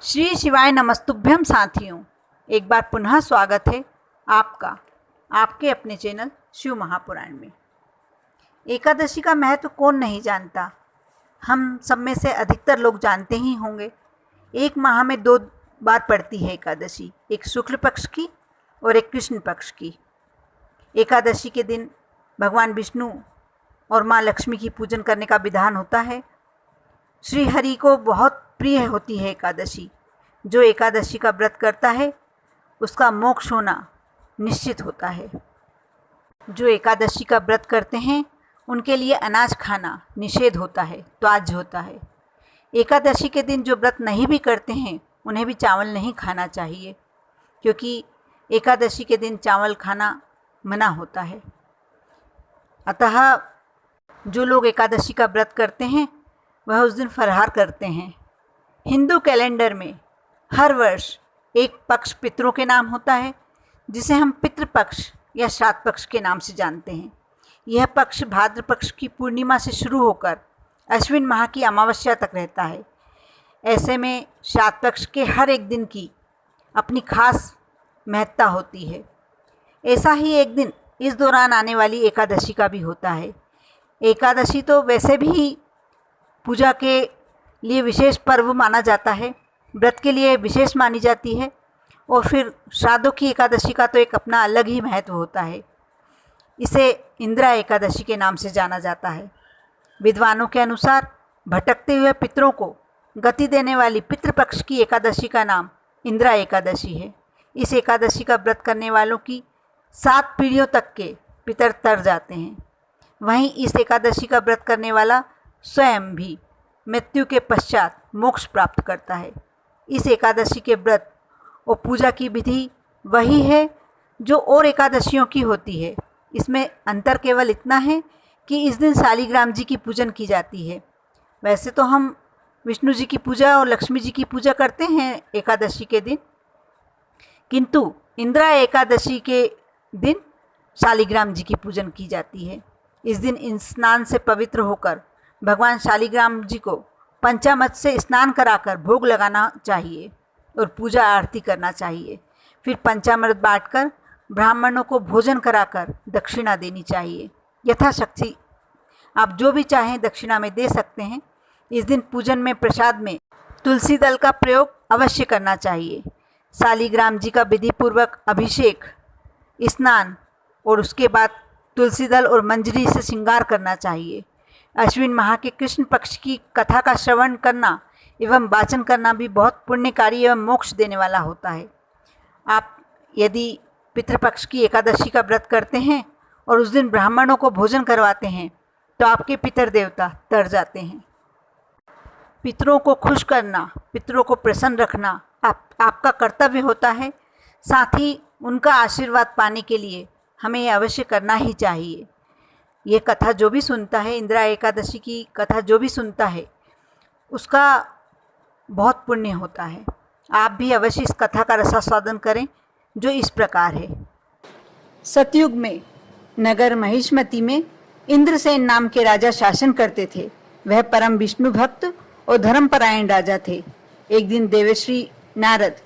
श्री शिवाय नमस्तुभ्यम साथियों, एक बार पुनः स्वागत है आपका आपके अपने चैनल शिव महापुराण में। एकादशी का महत्व कौन नहीं जानता। हम सब में से अधिकतर लोग जानते ही होंगे। एक माह में 2 बार पड़ती है एकादशी, एक शुक्ल पक्ष की और एक कृष्ण पक्ष की। एकादशी के दिन भगवान विष्णु और माँ लक्ष्मी की पूजन करने का विधान होता है। श्री हरि को बहुत प्रिय होती है एकादशी। जो एकादशी का व्रत करता है उसका मोक्ष होना निश्चित होता है। जो एकादशी का व्रत करते हैं उनके लिए अनाज खाना निषेध होता है, त्याज्य होता है। एकादशी के दिन जो व्रत नहीं भी करते हैं उन्हें भी चावल नहीं खाना चाहिए, क्योंकि एकादशी के दिन चावल खाना मना होता है। अतः जो लोग एकादशी का व्रत करते हैं वह उस दिन फलाहार करते हैं। हिंदू कैलेंडर में हर वर्ष एक पक्ष पितरों के नाम होता है, जिसे हम पितृपक्ष या श्राद्ध पक्ष के नाम से जानते हैं। यह पक्ष भाद्र पक्ष की पूर्णिमा से शुरू होकर अश्विन माह की अमावस्या तक रहता है। ऐसे में श्राद्ध पक्ष के हर एक दिन की अपनी खास महत्ता होती है। ऐसा ही एक दिन इस दौरान आने वाली एकादशी का भी होता है। एकादशी तो वैसे भी पूजा के लिए विशेष पर्व माना जाता है, व्रत के लिए विशेष मानी जाती है, और फिर श्राद्धों की एकादशी का तो एक अपना अलग ही महत्व होता है। इसे इंदिरा एकादशी के नाम से जाना जाता है। विद्वानों के अनुसार भटकते हुए पितरों को गति देने वाली पितृपक्ष की एकादशी का नाम इंदिरा एकादशी है। इस एकादशी का व्रत करने वालों की 7 पीढ़ियों तक के पितर तर जाते हैं। वहीं इस एकादशी का व्रत करने वाला स्वयं भी मृत्यु के पश्चात मोक्ष प्राप्त करता है। इस एकादशी के व्रत और पूजा की विधि वही है जो और एकादशियों की होती है। इसमें अंतर केवल इतना है कि इस दिन शालिग्राम जी की पूजन की जाती है। वैसे तो हम विष्णु जी की पूजा और लक्ष्मी जी की पूजा करते हैं एकादशी के दिन, किंतु इंदिरा एकादशी के दिन शालिग्राम जी की पूजन की जाती है। इस दिन स्नान से पवित्र होकर भगवान शालिग्राम जी को पंचामृत से स्नान कराकर भोग लगाना चाहिए और पूजा आरती करना चाहिए। फिर पंचामृत बांटकर ब्राह्मणों को भोजन कराकर दक्षिणा देनी चाहिए। यथाशक्ति आप जो भी चाहें दक्षिणा में दे सकते हैं। इस दिन पूजन में प्रसाद में तुलसी दल का प्रयोग अवश्य करना चाहिए। शालिग्राम जी का विधिपूर्वक अभिषेक, स्नान और उसके बाद तुलसी दल और मंजरी से श्रृंगार करना चाहिए। अश्विन माह के कृष्ण पक्ष की कथा का श्रवण करना एवं वाचन करना भी बहुत पुण्यकारी एवं मोक्ष देने वाला होता है। आप यदि पितृपक्ष की एकादशी का व्रत करते हैं और उस दिन ब्राह्मणों को भोजन करवाते हैं तो आपके पितर देवता तर जाते हैं। पितरों को खुश करना, पितरों को प्रसन्न रखना आपका कर्तव्य होता है। साथ ही उनका आशीर्वाद पाने के लिए हमें ये अवश्य करना ही चाहिए। ये कथा जो भी सुनता है, इंदिरा एकादशी की कथा जो भी सुनता है, उसका बहुत पुण्य होता है। आप भी अवश्य इस कथा का रसास्वादन करें, जो इस प्रकार है। सतयुग में नगर महिष्मती में इंद्रसेन नाम के राजा शासन करते थे। वह परम विष्णु भक्त और धर्मपरायण राजा थे। एक दिन देवर्षि नारद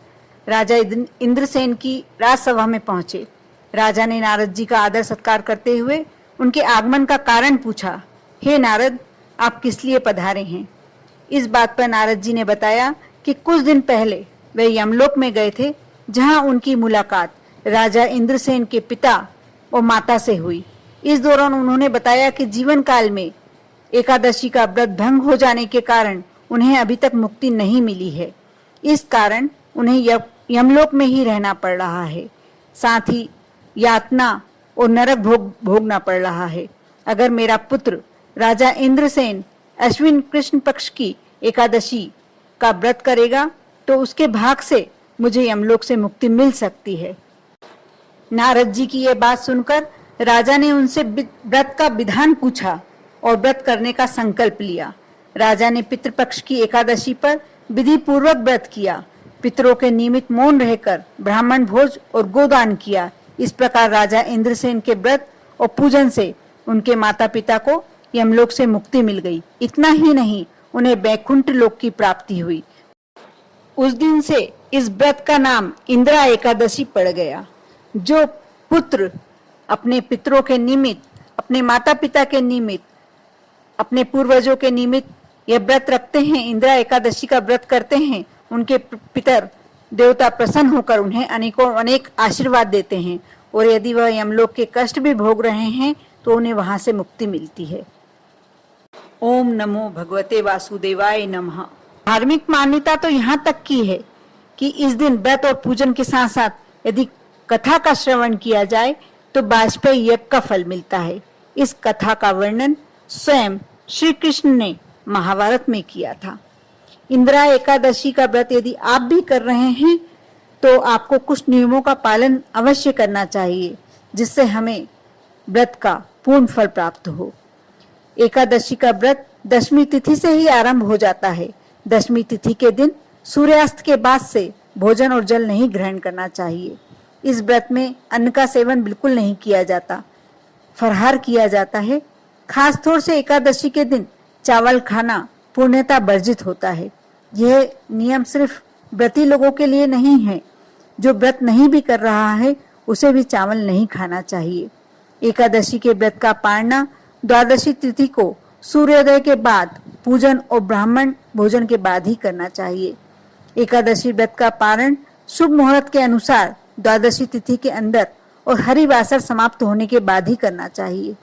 राजा इंद्रसेन की राजसभा में पहुंचे। राजा ने नारद जी का आदर सत्कार करते हुए उनके आगमन का कारण पूछा। हे नारद, आप किस लिए पधारे हैं? इस बात पर नारद जी ने बताया कि कुछ दिन पहले वे यमलोक में गए थे, जहां उनकी मुलाकात राजा इंद्रसेन के पिता और माता से हुई। इस दौरान उन्होंने बताया कि जीवन काल में एकादशी का व्रत भंग हो जाने के कारण उन्हें अभी तक मुक्ति नहीं मिली है। इस कारण उन्हें यमलोक में ही रहना पड़ रहा है। साथ ही यातना और नरक भोगना पड़ रहा है। अगर मेरा पुत्र राजा इंद्रसेन अश्विन कृष्ण पक्ष की एकादशी का व्रत करेगा तो उसके भाग से मुझे यमलोक से मुक्ति मिल सकती है। नारद जी की यह बात सुनकर राजा ने उनसे व्रत का विधान पूछा और व्रत करने का संकल्प लिया। राजा ने पितृपक्ष की एकादशी पर विधि पूर्वक व्रत किया। पितरों के निमित्त मौन रहकर ब्राह्मण भोज और गोदान किया। इस प्रकार राजा इंद्रसेन के व्रत और पूजन से उनके माता पिता को यमलोक से मुक्ति मिल गई। इतना ही नहीं, उन्हें बैकुंठ लोक की प्राप्ति हुई। उस दिन से इस व्रत का नाम इंदिरा एकादशी पड़ गया। जो पुत्र अपने पितरों के निमित्त, अपने माता पिता के निमित्त, अपने पूर्वजों के निमित्त यह व्रत रखते हैं, इंदिरा एकादशी का व्रत करते हैं, उनके पितर देवता प्रसन्न होकर उन्हें अनेक आशीर्वाद देते हैं। और यदि वह यमलोक के कष्ट भी भोग रहे हैं तो उन्हें वहां से मुक्ति मिलती है। ओम नमो भगवते वासुदेवाय नमः। धार्मिक मान्यता तो यहाँ तक की है कि इस दिन व्रत और पूजन के साथ साथ यदि कथा का श्रवण किया जाए तो वाजपेयी यज्ञ का फल मिलता है। इस कथा का वर्णन स्वयं श्री कृष्ण ने महाभारत में किया था। इंदिरा एकादशी का व्रत यदि आप भी कर रहे हैं तो आपको कुछ नियमों का पालन अवश्य करना चाहिए, जिससे हमें व्रत का पूर्ण फल प्राप्त हो। एकादशी का व्रत दशमी तिथि से ही आरंभ हो जाता है। दशमी तिथि के दिन सूर्यास्त के बाद से भोजन और जल नहीं ग्रहण करना चाहिए। इस व्रत में अन्न का सेवन बिल्कुल नहीं किया जाता, फलाहार किया जाता है। खास तौर से एकादशी के दिन चावल खाना पूर्णतः वर्जित होता है। यह नियम सिर्फ व्रती लोगों के लिए नहीं है, जो व्रत नहीं भी कर रहा है उसे भी चावल नहीं खाना चाहिए। एकादशी के व्रत का पारना द्वादशी तिथि को सूर्योदय के बाद पूजन और ब्राह्मण भोजन के बाद ही करना चाहिए। एकादशी व्रत का पारण शुभ मुहूर्त के अनुसार द्वादशी तिथि के अंदर और हरिवासर समाप्त होने के बाद ही करना चाहिए।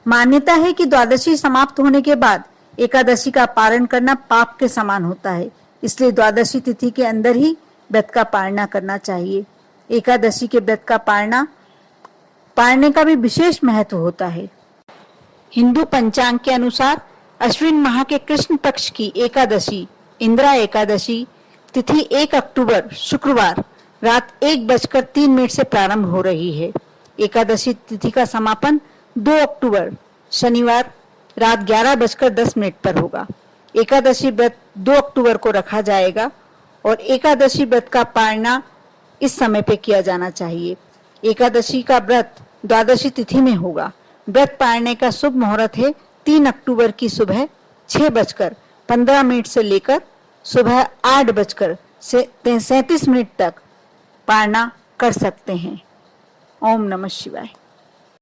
मान्यता है कि द्वादशी समाप्त होने के बाद एकादशी का पारण करना पाप के समान होता है, इसलिए द्वादशी तिथि के अंदर ही व्रत का पारणा करना चाहिए। एकादशी के व्रत का पारने का भी विशेष महत्व होता है। हिंदू पंचांग के अनुसार अश्विन माह के कृष्ण पक्ष की एकादशी इंदिरा एकादशी तिथि 1 अक्टूबर शुक्रवार रात 1:03 से प्रारंभ हो रही है। एकादशी तिथि का समापन 2 अक्टूबर शनिवार रात 11:10 पर होगा। एकादशी व्रत 2 अक्टूबर को रखा जाएगा और एकादशी व्रत का पारना इस समय पे किया जाना चाहिए। एकादशी का व्रत द्वादशी तिथि में होगा। व्रत पारने का शुभ मुहूर्त है 3 अक्टूबर की सुबह 6:15 से लेकर सुबह 8:37 तक पारना कर सकते हैं। ओम नमः शिवाय।